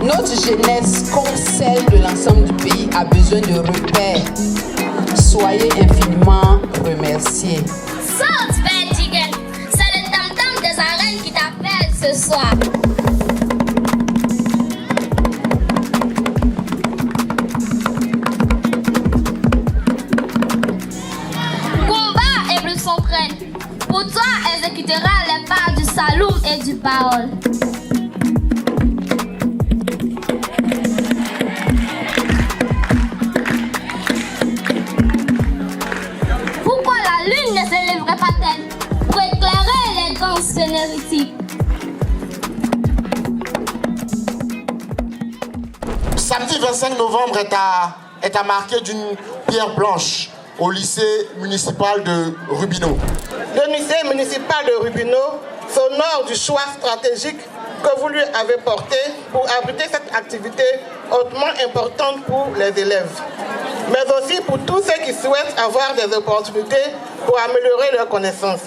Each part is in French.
Notre jeunesse, comme celle de l'ensemble du pays, a besoin de repères. Soyez infiniment remerciés. Saute, Vertigen! C'est le tam-tam des arènes qui t'appelle ce soir. Combat et plus son train. Pour toi, exécutera les pas du Saloum et du Baol. Pourquoi la lune ne s'élèverait pas-t-elle pour éclairer les grands sénéritiques? Samedi 25 novembre est à marquer d'une pierre blanche au lycée municipal de Rubino. Le lycée municipal de Rubino s'honore du choix stratégique que vous lui avez porté pour abriter cette activité hautement importante pour les élèves, mais aussi pour tous ceux qui souhaitent avoir des opportunités pour améliorer leurs connaissances.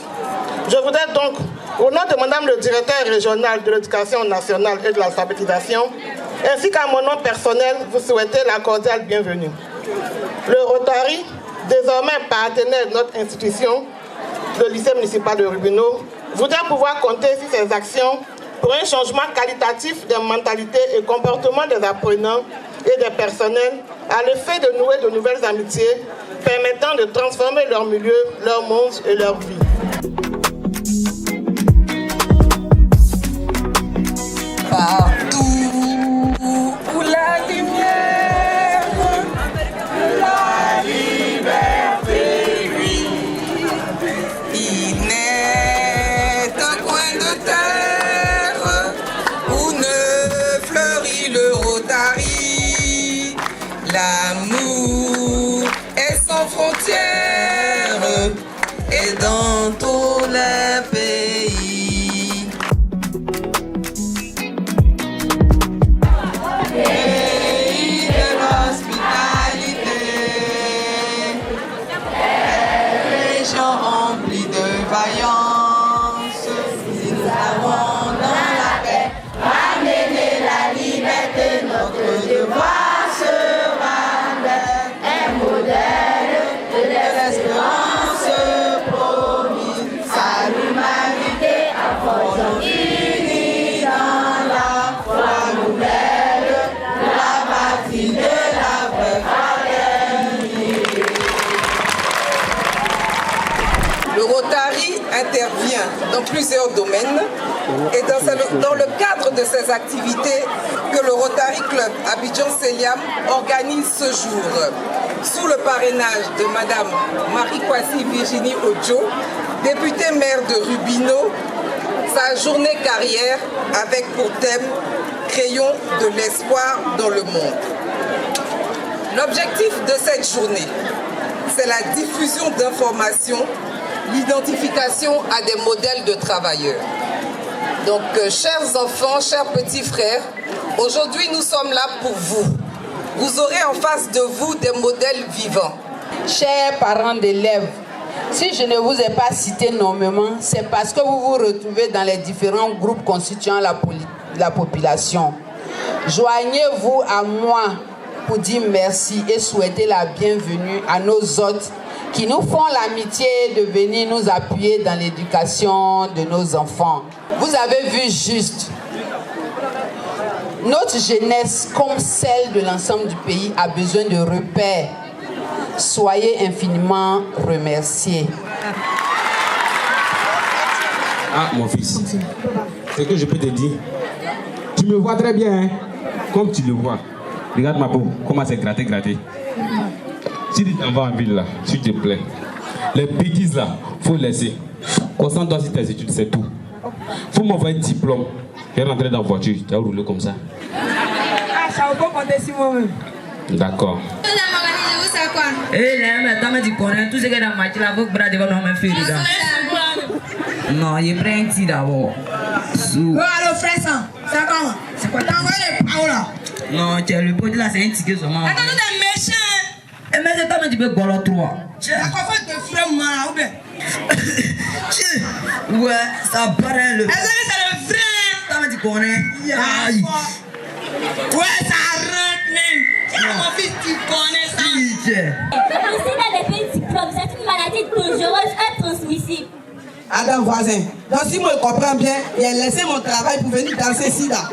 Je voudrais donc, au nom de Madame le directeur régional de l'éducation nationale et de l'alphabétisation, ainsi qu'à mon nom personnel, vous souhaiter la cordiale bienvenue. Le Rotary, désormais partenaire de notre institution, le lycée municipal de Rubino, voudrait pouvoir compter sur ces actions pour un changement qualitatif des mentalités et comportements des apprenants et des personnels à l'effet de nouer de nouvelles amitiés permettant de transformer leur milieu, leur monde et leur vie. Partout où la lumière, la liberté vit, il naît un coin de terre où ne fleurit le Rotary. L'amour est sans frontières et dans tous les pays. Pays de l'hospitalité, région remplie de vaillance, nous avons dans la paix ramené la liberté, notre devoir sera d'être un modèle de l'espérance promise à l'humanité à force unie dans la foi nouvelle, la bâtie de la vraie fraternité. Le Rotary intervient dans plusieurs domaines et dans le cadre de ces activités que le Rotary Club Abidjan-Seliam organise ce jour, sous le parrainage de Madame Marie-Kwasi Virginie Odjo, députée maire de Rubino, sa journée carrière avec pour thème « Créons de l'espoir dans le monde ». L'objectif de cette journée, c'est la diffusion d'informations, l'identification à des modèles de travailleurs. Donc, chers enfants, chers petits frères, aujourd'hui nous sommes là pour vous. Vous aurez en face de vous des modèles vivants. Chers parents d'élèves, si je ne vous ai pas cité nommément, c'est parce que vous vous retrouvez dans les différents groupes constituant la population. Joignez-vous à moi pour dire merci et souhaiter la bienvenue à nos hôtes qui nous font l'amitié de venir nous appuyer dans l'éducation de nos enfants. Vous avez vu juste. Notre jeunesse, comme celle de l'ensemble du pays, a besoin de repères. Soyez infiniment remerciés. Ah, mon fils, ce que je peux te dire, tu me vois très bien, hein? Comme tu le vois. Regarde ma peau, comment c'est gratté. Si tu t'en vas en ville là, s'il te plaît, les bêtises là, faut laisser. Concentre-toi sur tes études, c'est tout. Faut m'envoyer un diplôme. Je vais rentrer dans la voiture, tu vas rouler comme ça. Ah, ça va pas compter sur moi-même. D'accord. Eh, mais t'as dit qu'on tout ce qui est dans la matière, il faut que Brad va nous faire dedans. Non, il prend un petit d'abord. Oh, alors, frère, ça, c'est comment? C'est quoi? T'as envoyé les paroles là? Non, tu as le pot là, c'est un ticket seulement. Attends, t'es méchant. Eh, mais c'est toi, tu peux golo 3. Tu as quoi fait de frère moi là, ou bien? Ouais, ça paraît le. Est-ce que c'est le frère? T'as dit qu'on est. Aïe. Ouais, ça rentre même. Tiens, mon fils, tu connais ça. Aussi dans les pays diplômes, c'est une maladie dangereuse et transmissible. Adam voisin, donc si moi je comprends bien, il a laissé mon travail pour venir danser ici là.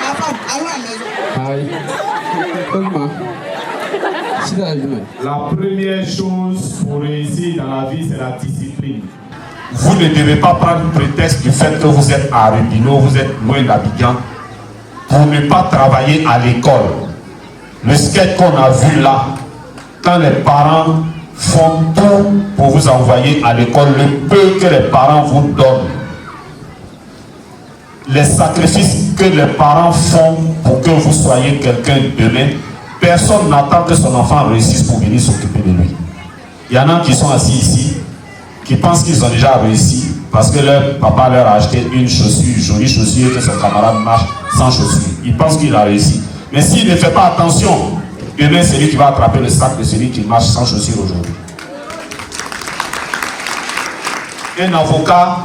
Ma femme, allons à la maison. La première chose pour réussir dans la vie, c'est la discipline. Vous ne devez pas prendre prétexte du fait que vous êtes à Rubino, vous êtes loin d'Abidjan, pour ne pas travailler à l'école. Le sketch qu'on a vu là, quand les parents font tout pour vous envoyer à l'école, le peu que les parents vous donnent, les sacrifices que les parents font pour que vous soyez quelqu'un demain, personne n'attend que son enfant réussisse pour venir s'occuper de lui. Il y en a qui sont assis ici, qui pensent qu'ils ont déjà réussi parce que leur papa leur a acheté une chaussure, une jolie chaussure, et que son camarade marche sans chaussure. Ils pensent qu'il a réussi. Mais s'il ne fait pas attention, demain c'est lui qui va attraper le sac de celui qui marche sans chaussure aujourd'hui. Un avocat,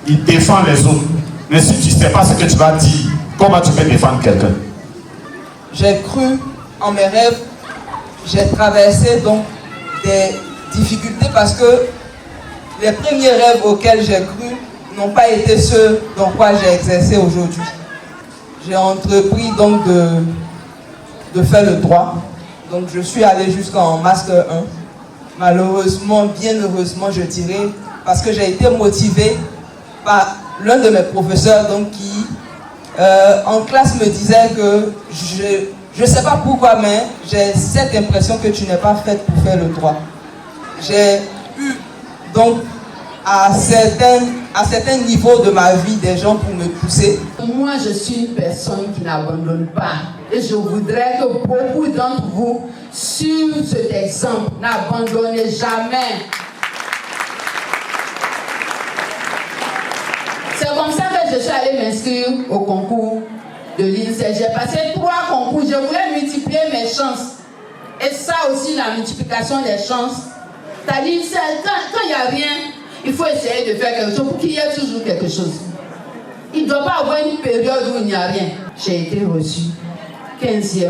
il défend les autres. Mais si tu ne sais pas ce que tu vas dire, comment tu peux défendre quelqu'un? J'ai cru en mes rêves, j'ai traversé donc des difficultés parce que les premiers rêves auxquels j'ai cru n'ont pas été ceux dans quoi j'ai exercé aujourd'hui. J'ai entrepris donc de faire le droit. Donc je suis allé jusqu'en Master 1. Malheureusement, bien heureusement je dirais, parce que j'ai été motivé par l'un de mes professeurs donc, qui en classe me disait que je ne sais pas pourquoi, mais j'ai cette impression que tu n'es pas faite pour faire le droit. J'ai eu donc à certains niveaux de ma vie des gens pour me pousser. Moi, je suis une personne qui n'abandonne pas. Et je voudrais que beaucoup d'entre vous suivent cet exemple. N'abandonnez jamais. C'est comme ça que je suis allée m'inscrire au concours de l'INSEE. J'ai passé 3 concours. Je voulais multiplier mes chances. Et ça aussi, la multiplication des chances. C'est-à-dire, quand il n'y a rien, il faut essayer de faire quelque chose pour qu'il y ait toujours quelque chose. Il ne doit pas avoir une période où il n'y a rien. J'ai été reçu 15e.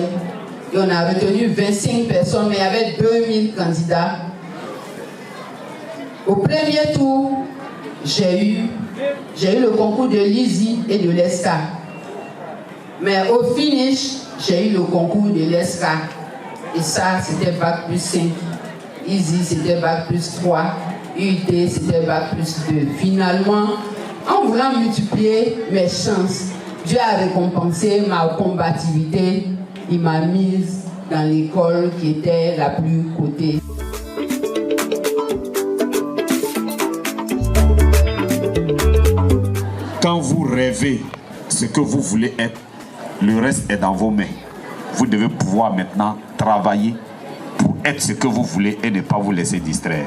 Et on a retenu 25 personnes, mais il y avait 2000 candidats. Au premier tour, j'ai eu le concours de l'ISI et de l'ESCA. Mais au finish, j'ai eu le concours de l'ESCA. Et ça, c'était Bac plus 5. ISI, c'était Bac plus 3. UT, c'était Bac plus 2. Finalement, en voulant multiplier mes chances, Dieu a récompensé ma combativité. Il m'a mise dans l'école qui était la plus cotée. Quand vous rêvez ce que vous voulez être, le reste est dans vos mains. Vous devez pouvoir maintenant travailler pour être ce que vous voulez et ne pas vous laisser distraire.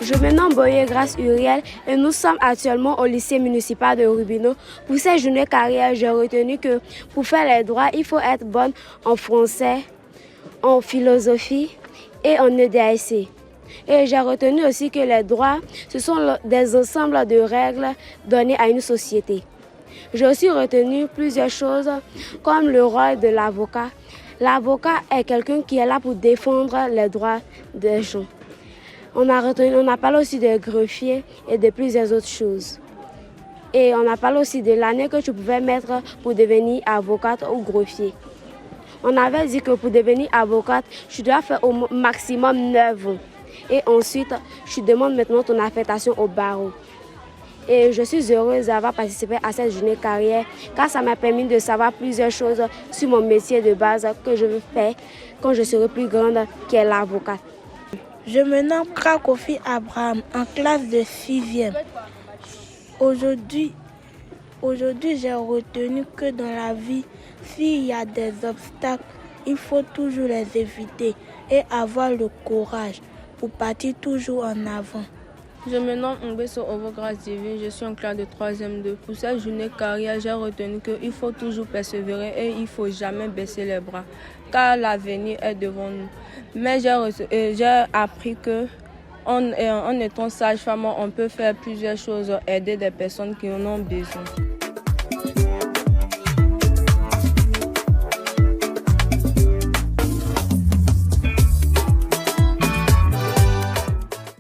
Je me nomme Boye Grâce Uriel et nous sommes actuellement au lycée municipal de Rubino. Pour cette journée carrière, j'ai retenu que pour faire les droits, il faut être bonne en français, en philosophie et en EDAC. Et j'ai retenu aussi que les droits, ce sont des ensembles de règles données à une société. J'ai aussi retenu plusieurs choses comme le rôle de l'avocat. L'avocat est quelqu'un qui est là pour défendre les droits des gens. On a parlé aussi de greffier et de plusieurs autres choses. Et on a parlé aussi de l'année que tu pouvais mettre pour devenir avocate ou greffier. On avait dit que pour devenir avocate, tu dois faire au maximum 9 ans. Et ensuite, tu demandes maintenant ton affectation au barreau. Et je suis heureuse d'avoir participé à cette journée carrière car ça m'a permis de savoir plusieurs choses sur mon métier de base que je veux faire quand je serai plus grande, qui est l'avocate. Je me nomme Krakofi Abraham, en classe de 6e. Aujourd'hui, j'ai retenu que dans la vie, s'il y a des obstacles, il faut toujours les éviter et avoir le courage pour partir toujours en avant. Je me nomme Ngbeso Ovo Grâce Divine, je suis en classe de 3e 2. Pour cette journée carrière, j'ai retenu qu'il faut toujours persévérer et il ne faut jamais baisser les bras, car l'avenir est devant nous. Mais j'ai appris que en étant sage-femme, on peut faire plusieurs choses, aider des personnes qui en ont besoin.